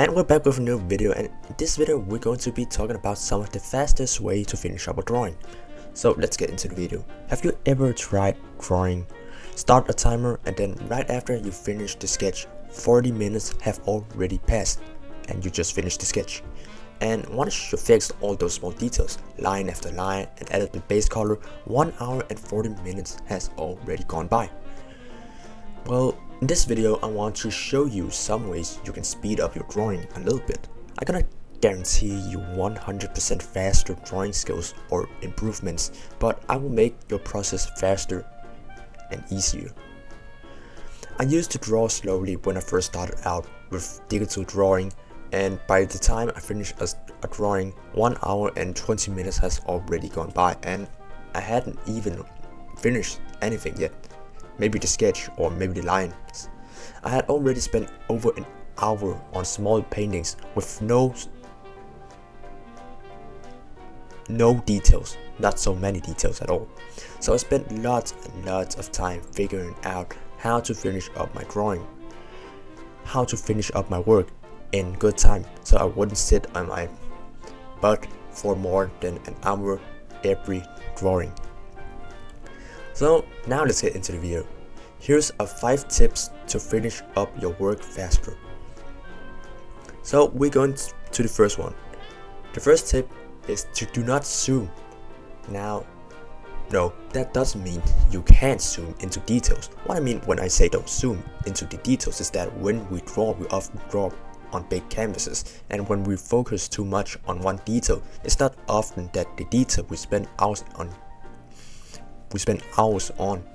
And we're back with a new video, and in this video we're going to be talking about some of the fastest way to finish up a drawing. So let's get into the video. Have you ever tried drawing, start a timer, and then right after you finish the sketch, 40 minutes have already passed and you just finished the sketch? And once you fixed all those small details, line after line, and added the base color, 1 hour and 40 minutes has already gone by. Well, in this video I want to show you some ways you can speed up your drawing a little bit. I cannot guarantee you 100% faster drawing skills or improvements, but I will make your process faster and easier. I used to draw slowly when I first started out with digital drawing, and by the time I finished a drawing, 1 hour and 20 minutes has already gone by and I hadn't even finished anything yet. Maybe the sketch or maybe the lines. I had already spent over an hour on small paintings with no details, not so many details at all. So I spent lots and lots of time figuring out how to finish up my drawing, how to finish up my work in good time, so I wouldn't sit on my butt for more than an hour every drawing. So now let's get into the video. Here's 5 tips to finish up your work faster. So we're going to the first one. The first tip is to do not zoom. Now, no, that doesn't mean you can't zoom into details. What I mean when I say don't zoom into the details is that when we draw, we often draw on big canvases, and when we focus too much on one detail, it's not often that the detail we spend hours on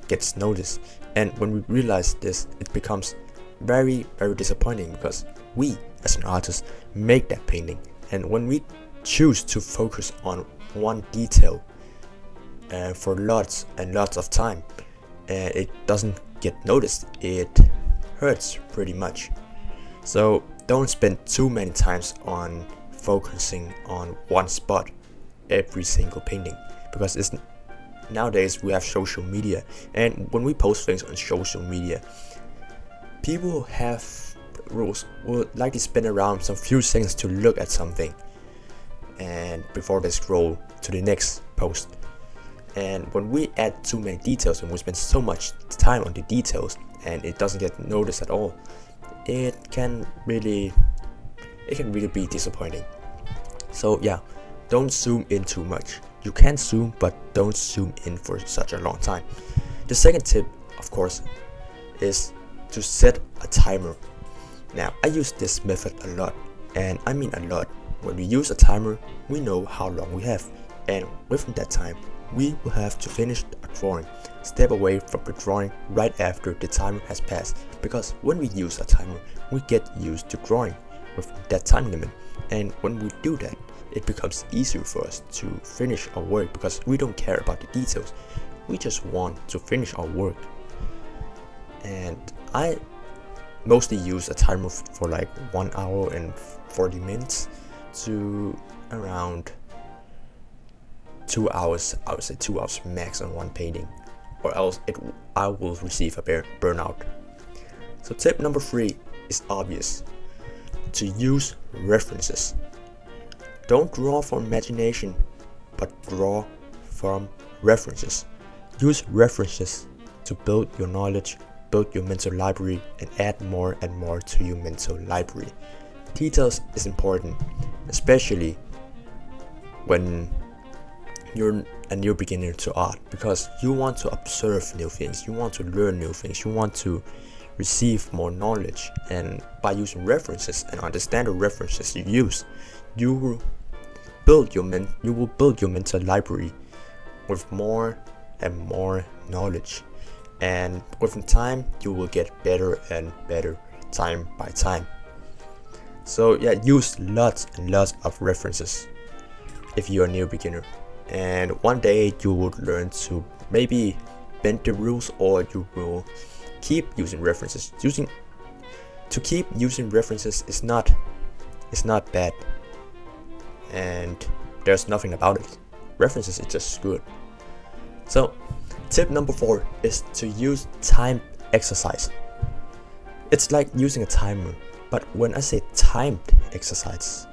gets noticed. And when we realize this, it becomes very disappointing, because we as an artist make that painting, and when we choose to focus on one detail for lots and lots of time, it doesn't get noticed, it hurts pretty much. So don't spend too many times on focusing on one spot every single painting, because nowadays we have social media, and when we post things on social media, people have rules, will likely spend around some few seconds to look at something and before they scroll to the next post. And when we add too many details and we spend so much time on the details and it doesn't get noticed at all, it can really be disappointing. So yeah, don't zoom in too much. You can zoom, but don't zoom in for such a long time. The second tip, of course, is to set a timer. Now, I use this method a lot, and I mean a lot. When we use a timer, we know how long we have, and within that time, we will have to finish a drawing. Step away from the drawing right after the timer has passed, because when we use a timer, we get used to drawing with that time limit, and when we do that, it becomes easier for us to finish our work, because we don't care about the details. We just want to finish our work. And I mostly use a timer for like 1 hour and 40 minutes to around 2 hours. I would say 2 hours max on one painting, or else I will receive a burnout. So tip number 3 is obvious: to use references. Don't draw from imagination, but draw from references. Use references to build your knowledge, build your mental library, and add more and more to your mental library. Details is important, especially when you're a new beginner to art, because you want to observe new things, you want to learn new things, you want to receive more knowledge. And by using references and understand the references you use, you will build your mental library with more and more knowledge, and within time you will get better and better time by time. So yeah, use lots and lots of references if you're a new beginner, and one day you will learn to maybe bend the rules, or you will keep using references. To keep using references is not bad, and there's nothing about it. References is just good. So tip number 4 is to use time exercise. It's like using a timer, but when I say timed exercise.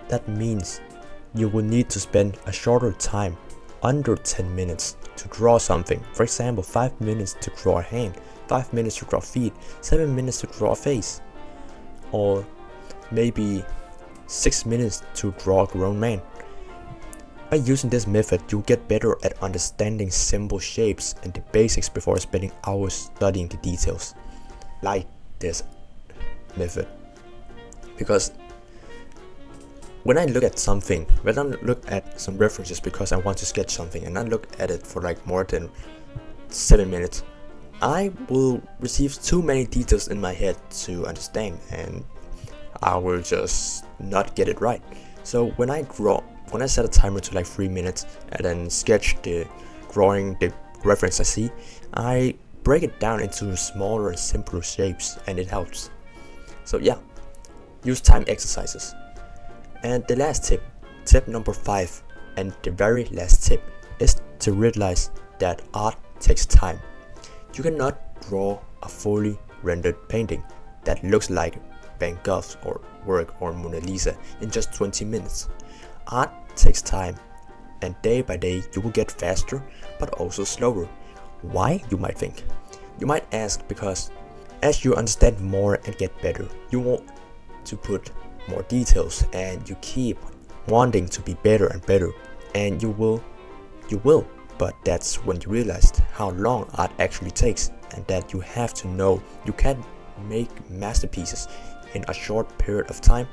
That means you will need to spend a shorter time, under 10 minutes, to draw something. For example, 5 minutes to draw a hand, 5 minutes to draw feet, 7 minutes to draw a face, or maybe 6 minutes to draw a grown man. By using this method, you'll get better at understanding simple shapes and the basics before spending hours studying the details, like this method. Because when I look at something, when I look at some references because I want to sketch something, and I look at it for like more than 7 minutes, I will receive too many details in my head to understand, and I will just not get it right. So when I set a timer to like 3 minutes and then sketch the reference I see, I break it down into smaller and simpler shapes, and it helps. So yeah, use time exercises. And the last tip number 5, and the very last tip, is to realize that art takes time. You cannot draw a fully rendered painting that looks like Van Gogh's work or Mona Lisa in just 20 minutes. Art takes time, and day by day you will get faster, but also slower. Why, you might think? You might ask because as you understand more and get better, you want to put more details, and you keep wanting to be better and better, and you will, but that's when you realized how long art actually takes, and that you have to know you can't make masterpieces in a short period of time.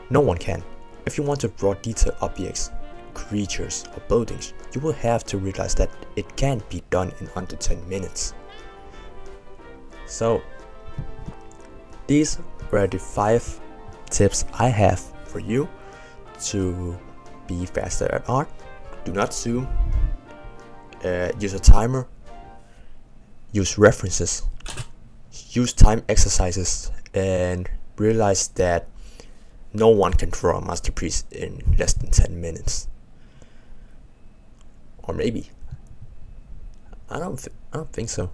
No one can. If you want to draw detailed objects, creatures, or buildings, you will have to realize that it can't be done in under 10 minutes. So these were the 5 tips I have for you to be faster at art. Do not zoom, use a timer, use references, use time exercises, and realize that no one can draw a masterpiece in less than 10 minutes. Or maybe. I don't think so.